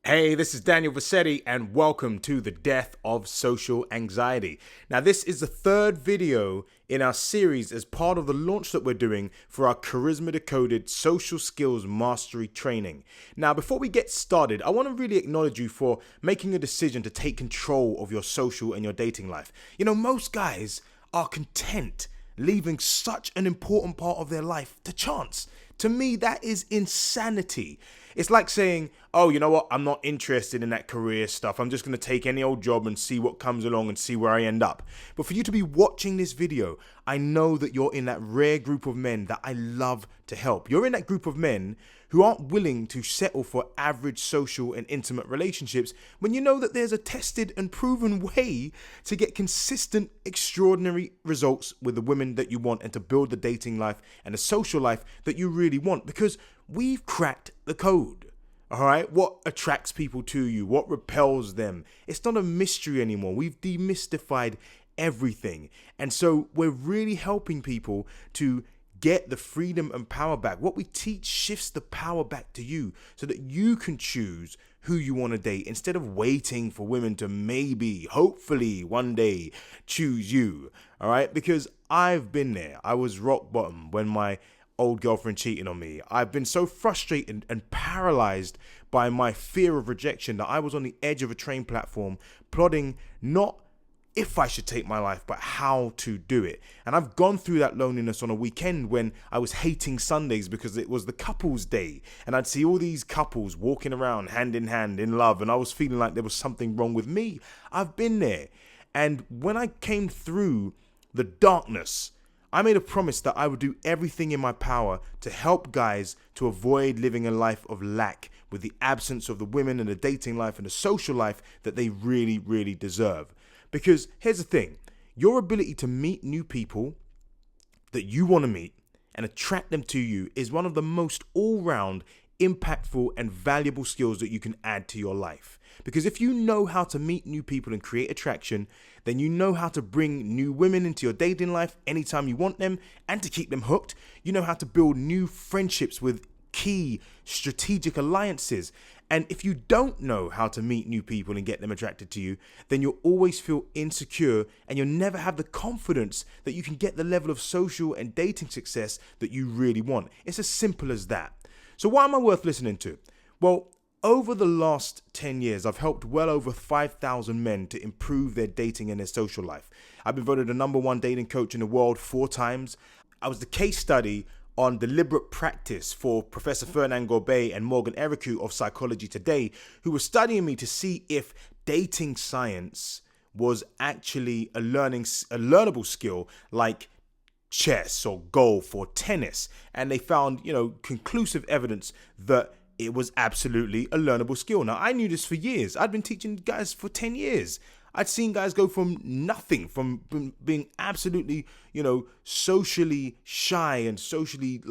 Hey, this is Daniel Vercetti and welcome to the Death of Social Anxiety. Now, this is the third video in our series as part of the launch that we're doing for our Charisma Decoded Social Skills Mastery Training. Now, before we get started, I want to really acknowledge you for making a decision to take control of your social and your dating life. You know, most guys are content leaving such an important part of their life to chance. To me, that is insanity. It's like saying, oh, you know what? I'm not interested in that career stuff. I'm just going to take any old job and see what comes along and see where I end up. But for you to be watching this video, I know that you're in that rare group of men that I love to help. You're in that group of men who aren't willing to settle for average social and intimate relationships when you know that there's a tested and proven way to get consistent, extraordinary results with the women that you want and to build the dating life and the social life that you really want, because we've cracked the code. All right, what attracts people to you? What repels them? It's not a mystery anymore. We've demystified everything. And so we're really helping people to get the freedom and power back. What we teach shifts the power back to you so that you can choose who you want to date instead of waiting for women to maybe, hopefully one day choose you. All right, because I've been there. I was rock bottom when my old girlfriend cheating on me. I've been so frustrated and paralyzed by my fear of rejection that I was on the edge of a train platform plotting not if I should take my life, but how to do it. And I've gone through that loneliness on a weekend when I was hating Sundays because it was the couples day and I'd see all these couples walking around hand in hand in love and I was feeling like there was something wrong with me. I've been there. And when I came through the darkness, I made a promise that I would do everything in my power to help guys to avoid living a life of lack with the absence of the women and the dating life and the social life that they really, really deserve. Because here's the thing, your ability to meet new people that you want to meet and attract them to you is one of the most all-round, impactful and valuable skills that you can add to your life. Because if you know how to meet new people and create attraction, then you know how to bring new women into your dating life anytime you want them and to keep them hooked. You know how to build new friendships with key strategic alliances. And if you don't know how to meet new people and get them attracted to you, then you'll always feel insecure and you'll never have the confidence that you can get the level of social and dating success that you really want. It's as simple as that. So why am I worth listening to? Well, over the last 10 years, I've helped well over 5,000 men to improve their dating and their social life. I've been voted the #1 dating coach in the world 4 times. I was the case study on deliberate practice for Professor Fernand Gorbet and Morgan Ericu of Psychology Today, who were studying me to see if dating science was actually a learnable skill like chess or golf or tennis. And they found, conclusive evidence that it was absolutely a learnable skill. Now, I knew this for years. I'd been teaching guys for 10 years. I'd seen guys go from nothing, from being absolutely, socially shy and socially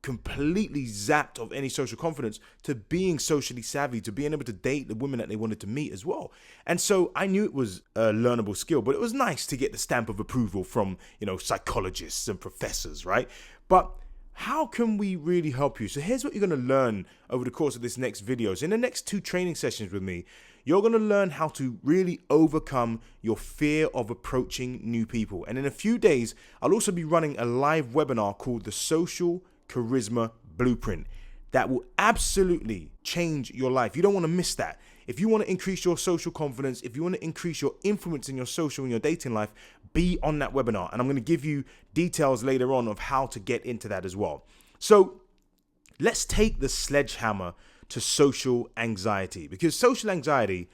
completely zapped of any social confidence to being socially savvy, to being able to date the women that they wanted to meet as well. And so I knew it was a learnable skill, but it was nice to get the stamp of approval from, psychologists and professors, right? But how can we really help you? So here's what you're going to learn over the course of this next video. So in the next 2 training sessions with me, you're going to learn how to really overcome your fear of approaching new people. And in a few days, I'll also be running a live webinar called the Social Charisma Blueprint that will absolutely change your life. You don't want to miss that. If you want to increase your social confidence, if you want to increase your influence in your social and your dating life, be on that webinar. And I'm going to give you details later on of how to get into that as well. So let's take the sledgehammer to social anxiety, because social anxiety,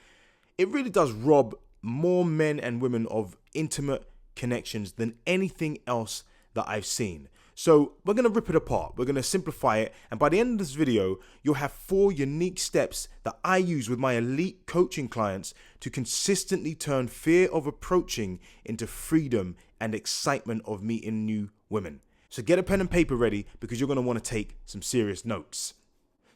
it really does rob more men and women of intimate connections than anything else that I've seen. So we're going to rip it apart. We're going to simplify it. And by the end of this video, you'll have 4 unique steps that I use with my elite coaching clients to consistently turn fear of approaching into freedom and excitement of meeting new women. So get a pen and paper ready, because you're going to want to take some serious notes.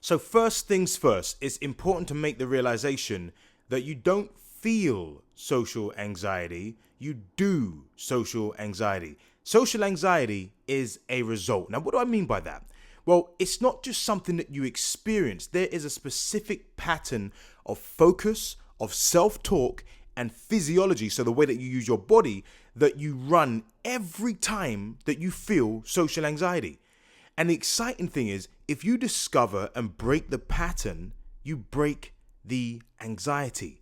So first things first, it's important to make the realization that you don't feel social anxiety, you do social anxiety. Social anxiety is a result. Now, what do I mean by that? Well, it's not just something that you experience. There is a specific pattern of focus, of self-talk, and physiology, so the way that you use your body, that you run every time that you feel social anxiety. And the exciting thing is, if you discover and break the pattern, you break the anxiety.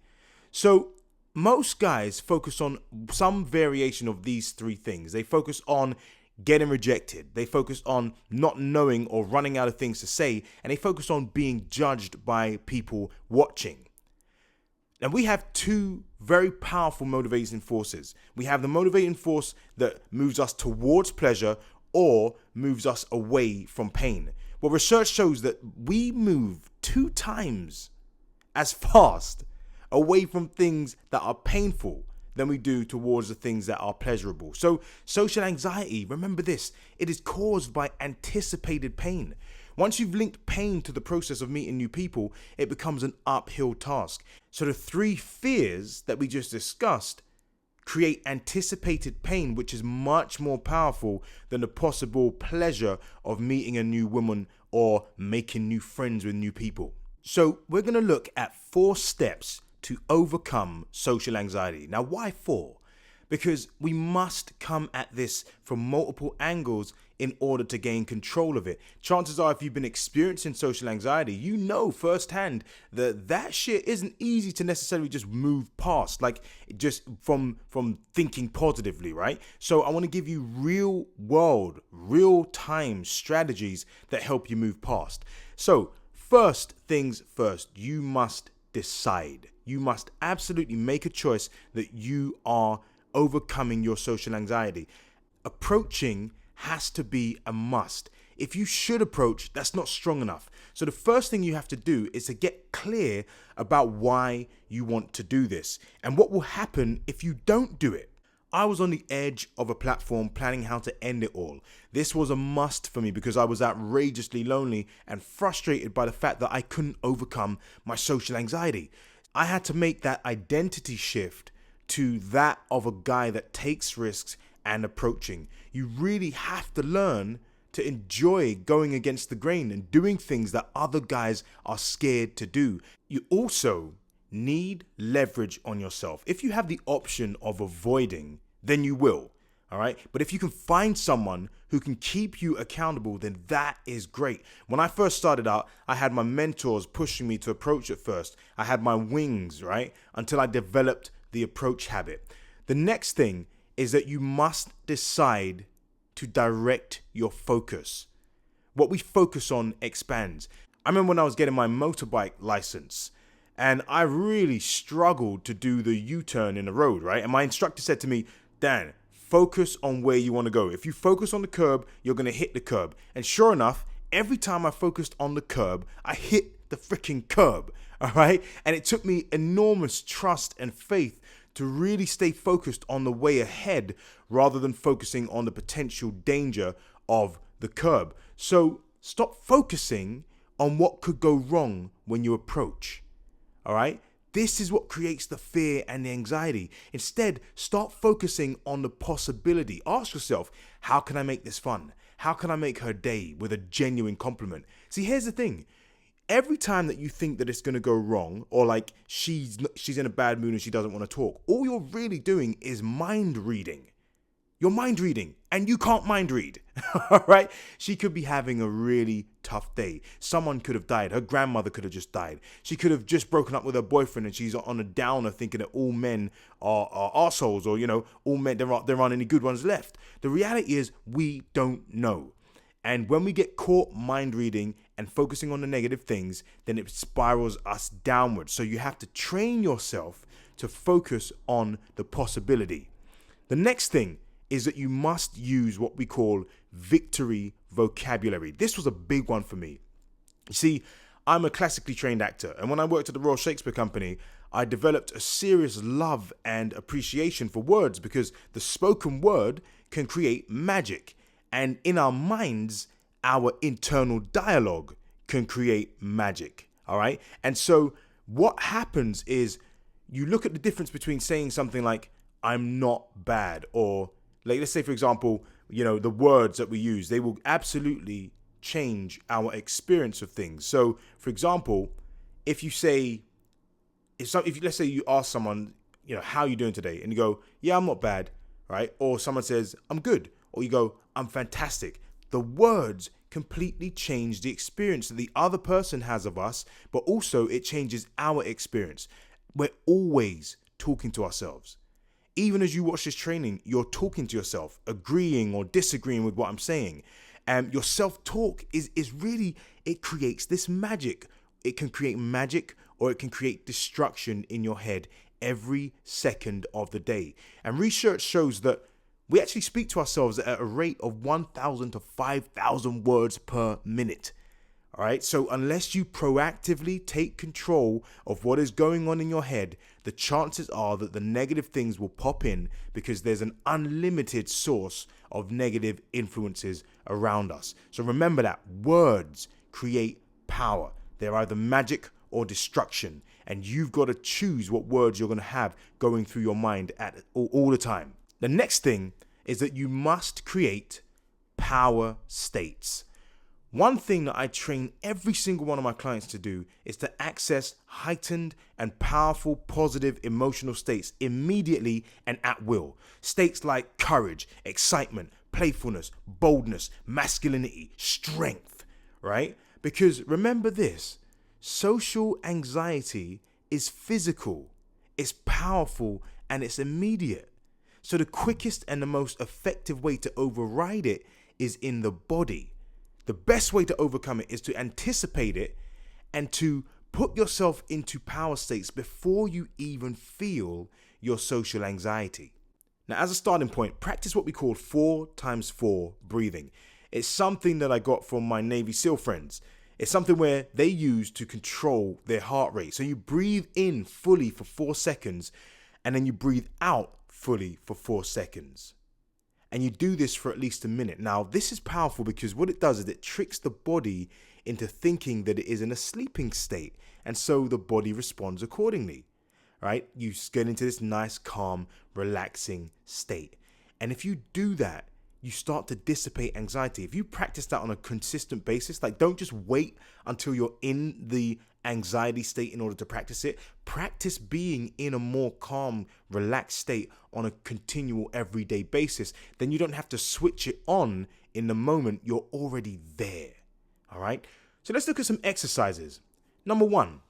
So most guys focus on some variation of these three things. They focus on getting rejected. They focus on not knowing or running out of things to say. And they focus on being judged by people watching. And we have two very powerful motivating forces. We have the motivating force that moves us towards pleasure or moves us away from pain. Well, research shows that we move 2 times as fast away from things that are painful than we do towards the things that are pleasurable. So social anxiety, remember this, it is caused by anticipated pain. Once you've linked pain to the process of meeting new people, it becomes an uphill task. So the 3 fears that we just discussed create anticipated pain, which is much more powerful than the possible pleasure of meeting a new woman or making new friends with new people. So we're going to look at 4 steps to overcome social anxiety. Now, why 4? Because we must come at this from multiple angles in order to gain control of it. Chances are, if you've been experiencing social anxiety, you know firsthand that shit isn't easy to necessarily just move past, like just from thinking positively, right? So I want to give you real world, real time strategies that help you move past. So first things first, you must decide. You must absolutely make a choice that you are overcoming your social anxiety. Approaching has to be a must. If you should approach, that's not strong enough. So the first thing you have to do is to get clear about why you want to do this and what will happen if you don't do it. I was on the edge of a platform planning how to end it all. This was a must for me because I was outrageously lonely and frustrated by the fact that I couldn't overcome my social anxiety. I had to make that identity shift to that of a guy that takes risks and approaching. You really have to learn to enjoy going against the grain and doing things that other guys are scared to do. You also need leverage on yourself. If you have the option of avoiding, then you will. All right. But if you can find someone who can keep you accountable, then that is great. When I first started out, I had my mentors pushing me to approach at first. I had my wings, right? Until I developed the approach habit. The next thing is that you must decide to direct your focus. What we focus on expands. I remember when I was getting my motorbike license and I really struggled to do the U-turn in the road, right? And my instructor said to me, Dan, focus on where you want to go. If you focus on the curb, you're going to hit the curb. And sure enough, every time I focused on the curb, I hit the freaking curb, all right? And it took me enormous trust and faith to really stay focused on the way ahead rather than focusing on the potential danger of the curb. So stop focusing on what could go wrong when you approach, all right? This is what creates the fear and the anxiety. Instead, start focusing on the possibility. Ask yourself, how can I make this fun? How can I make her day with a genuine compliment? See, here's the thing. Every time that you think that it's going to go wrong or like she's in a bad mood and she doesn't want to talk, all you're really doing is mind reading. You're mind reading and you can't mind read. All right. She could be having a really tough day. Someone could have died. Her grandmother could have just died. She could have just broken up with her boyfriend and she's on a downer thinking that all men are arseholes or, all men, there aren't any good ones left. The reality is we don't know. And when we get caught mind reading and focusing on the negative things, then it spirals us downwards. So you have to train yourself to focus on the possibility. The next thing is that you must use what we call victory vocabulary. This was a big one for me. You see, I'm a classically trained actor, and when I worked at the Royal Shakespeare Company, I developed a serious love and appreciation for words because the spoken word can create magic. And in our minds, our internal dialogue can create magic. All right. And so what happens is you look at the difference between saying something like, I'm not bad, or like, let's say, for example, the words that we use, they will absolutely change our experience of things. So, for example, if you say, let's say you ask someone, how are you doing today? And you go, yeah, I'm not bad, right? Or someone says, I'm good. Or you go, I'm fantastic. The words completely change the experience that the other person has of us, but also it changes our experience. We're always talking to ourselves. Even as you watch this training, you're talking to yourself, agreeing or disagreeing with what I'm saying. And your self-talk is really, it creates this magic. It can create magic or it can create destruction in your head every second of the day. And research shows that we actually speak to ourselves at a rate of 1,000 to 5,000 words per minute. All right. So unless you proactively take control of what is going on in your head, the chances are that the negative things will pop in because there's an unlimited source of negative influences around us. So remember that words create power. They're either magic or destruction. And you've got to choose what words you're going to have going through your mind all the time. The next thing is that you must create power states. One thing that I train every single one of my clients to do is to access heightened and powerful positive emotional states immediately and at will. States like courage, excitement, playfulness, boldness, masculinity, strength, right? Because remember this, social anxiety is physical, it's powerful, and it's immediate. So the quickest and the most effective way to override it is in the body. The best way to overcome it is to anticipate it and to put yourself into power states before you even feel your social anxiety. Now, as a starting point, practice what we call 4x4 breathing. It's something that I got from my Navy SEAL friends. It's something where they use to control their heart rate. So you breathe in fully for 4 seconds and then you breathe out fully for 4 seconds. And you do this for at least a minute. Now, this is powerful because what it does is it tricks the body into thinking that it is in a sleeping state. And so the body responds accordingly, right? You get into this nice, calm, relaxing state. And if you do that, you start to dissipate anxiety. If you practice that on a consistent basis, like don't just wait until you're in the anxiety state in order to practice it. Practice being in a more calm, relaxed state on a continual everyday basis. Then you don't have to switch it on in the moment. You're already there. All right. So let's look at some exercises. Number 1,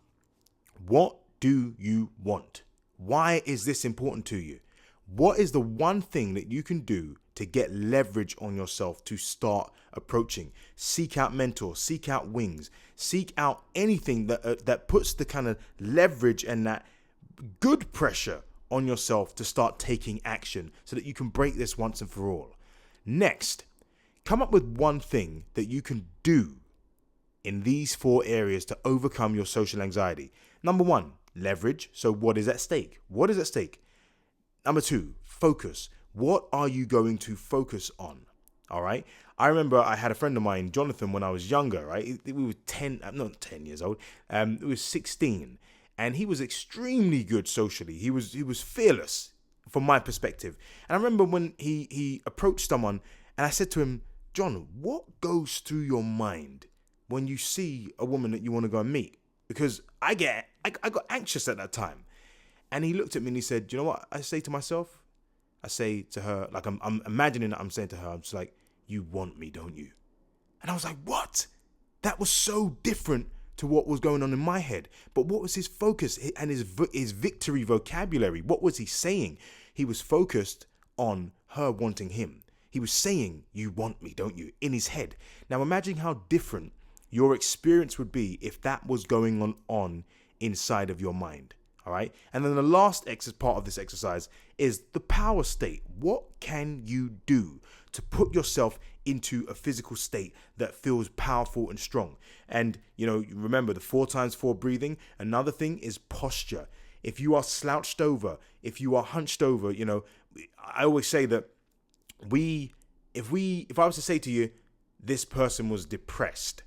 what do you want? Why is this important to you? What is the one thing that you can do to get leverage on yourself to start approaching? Seek out mentors, seek out wings, seek out anything that puts the kind of leverage and that good pressure on yourself to start taking action so that you can break this once and for all. Next, come up with one thing that you can do in these 4 areas to overcome your social anxiety. Number 1, leverage. So what is at stake? What is at stake? Number 2, focus. What are you going to focus on? All right. I remember I had a friend of mine, Jonathan, when I was younger, right? We were 10, not 10 years old. It was 16. And he was extremely good socially. He was fearless from my perspective. And I remember when he approached someone and I said to him, John, what goes through your mind when you see a woman that you want to go and meet? Because I got anxious at that time. And he looked at me and he said, do you know what I say to myself? I say to her, like I'm imagining that I'm saying to her, I'm just like, you want me, don't you? And I was like, what? That was so different to what was going on in my head. But what was his focus and his victory vocabulary? What was he saying? He was focused on her wanting him. He was saying, you want me, don't you? In his head. Now imagine how different your experience would be if that was going on inside of your mind. All right. And then the last part of this exercise is the power state. What can you do to put yourself into a physical state that feels powerful and strong? And, remember the 4x4 breathing. Another thing is posture. If you are slouched over, if you are hunched over, I always say that if I was to say to you, this person was depressed,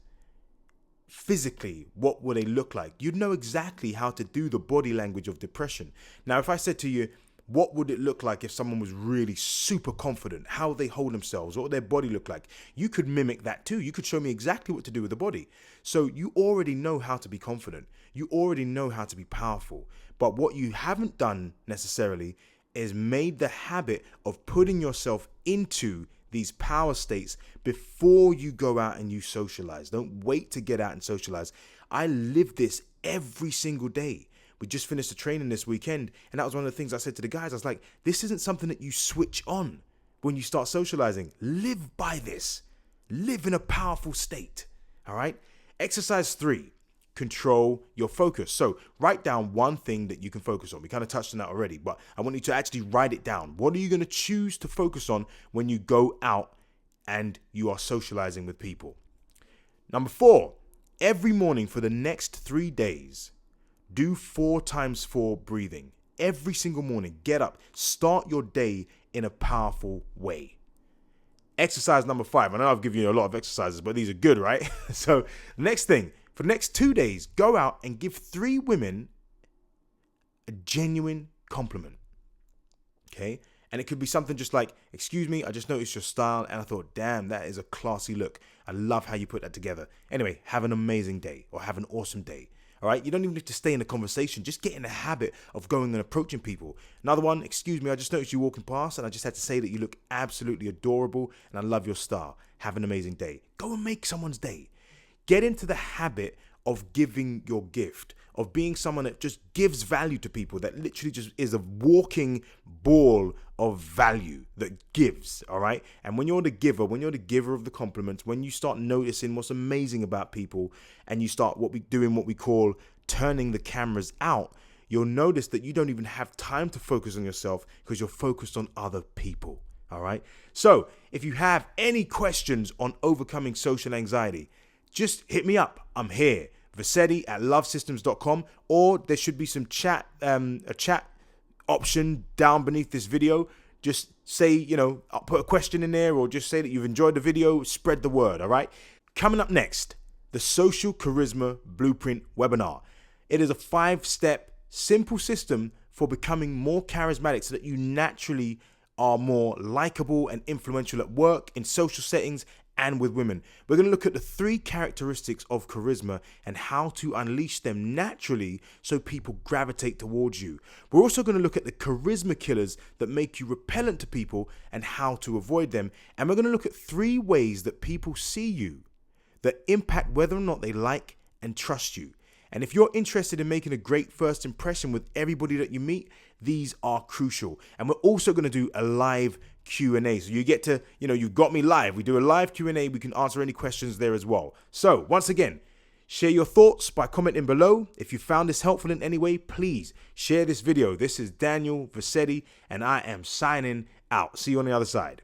physically, what would they look like? You'd know exactly how to do the body language of depression. Now, if I said to you, What would it look like if someone was really super confident? How they hold themselves? What would their body look like? You could mimic that too. You could show me exactly what to do with the body. So you already know how to be confident. You already know how to be powerful. But what you haven't done necessarily is made the habit of putting yourself into these power states before you go out and you socialize. Don't wait to get out and socialize. I live this every single day. We just finished the training this weekend, and that was one of the things I said to the guys. I was like, this isn't something that you switch on when you start socializing. Live by this. Live in a powerful state. All right? Exercise 3, control your focus. So write down one thing that you can focus on. We kind of touched on that already, but I want you to actually write it down. What are you going to choose to focus on when you go out and you are socializing with people? Number 4, every morning for the next 3 days, do 4 times 4 breathing. Every single morning, get up, start your day in a powerful way. Exercise number 5. I know I've given you a lot of exercises, but these are good, right? So next thing, for the next 2 days, go out and give 3 women a genuine compliment. Okay? And it could be something just like, excuse me, I just noticed your style and I thought, damn, that is a classy look. I love how you put that together. Anyway, have an amazing day or have an awesome day. All right, you don't even have to stay in the conversation. Just get in the habit of going and approaching people. Another one, excuse me, I just noticed you walking past and I just had to say that you look absolutely adorable and I love your style. Have an amazing day. Go and make someone's day. Get into the habit of giving your gift, of being someone that just gives value to people, that literally just is a walking ball of value that gives, all right? And when you're the giver of the compliments, when you start noticing what's amazing about people and you start what we call turning the cameras out, you'll notice that you don't even have time to focus on yourself because you're focused on other people, all right? So if you have any questions on overcoming social anxiety, just hit me up. I'm here, Vercetti at lovesystems.com, or there should be some a chat option down beneath this video. Just say, I'll put a question in there, or just say that you've enjoyed the video. Spread the word, all right? Coming up next, the Social Charisma Blueprint webinar. It is a 5-step simple system for becoming more charismatic so that you naturally are more likable and influential at work, in social settings, and with women. We're going to look at the 3 characteristics of charisma and how to unleash them naturally so people gravitate towards you. We're also going to look at the charisma killers that make you repellent to people and how to avoid them. And we're going to look at 3 ways that people see you that impact whether or not they like and trust you. And if you're interested in making a great first impression with everybody that you meet, these are crucial. And we're also going to do a live Q&A. So you get to, you've got me live. We do a live Q&A. We can answer any questions there as well. So once again, share your thoughts by commenting below. If you found this helpful in any way, please share this video. This is Daniel Vercetti, and I am signing out. See you on the other side.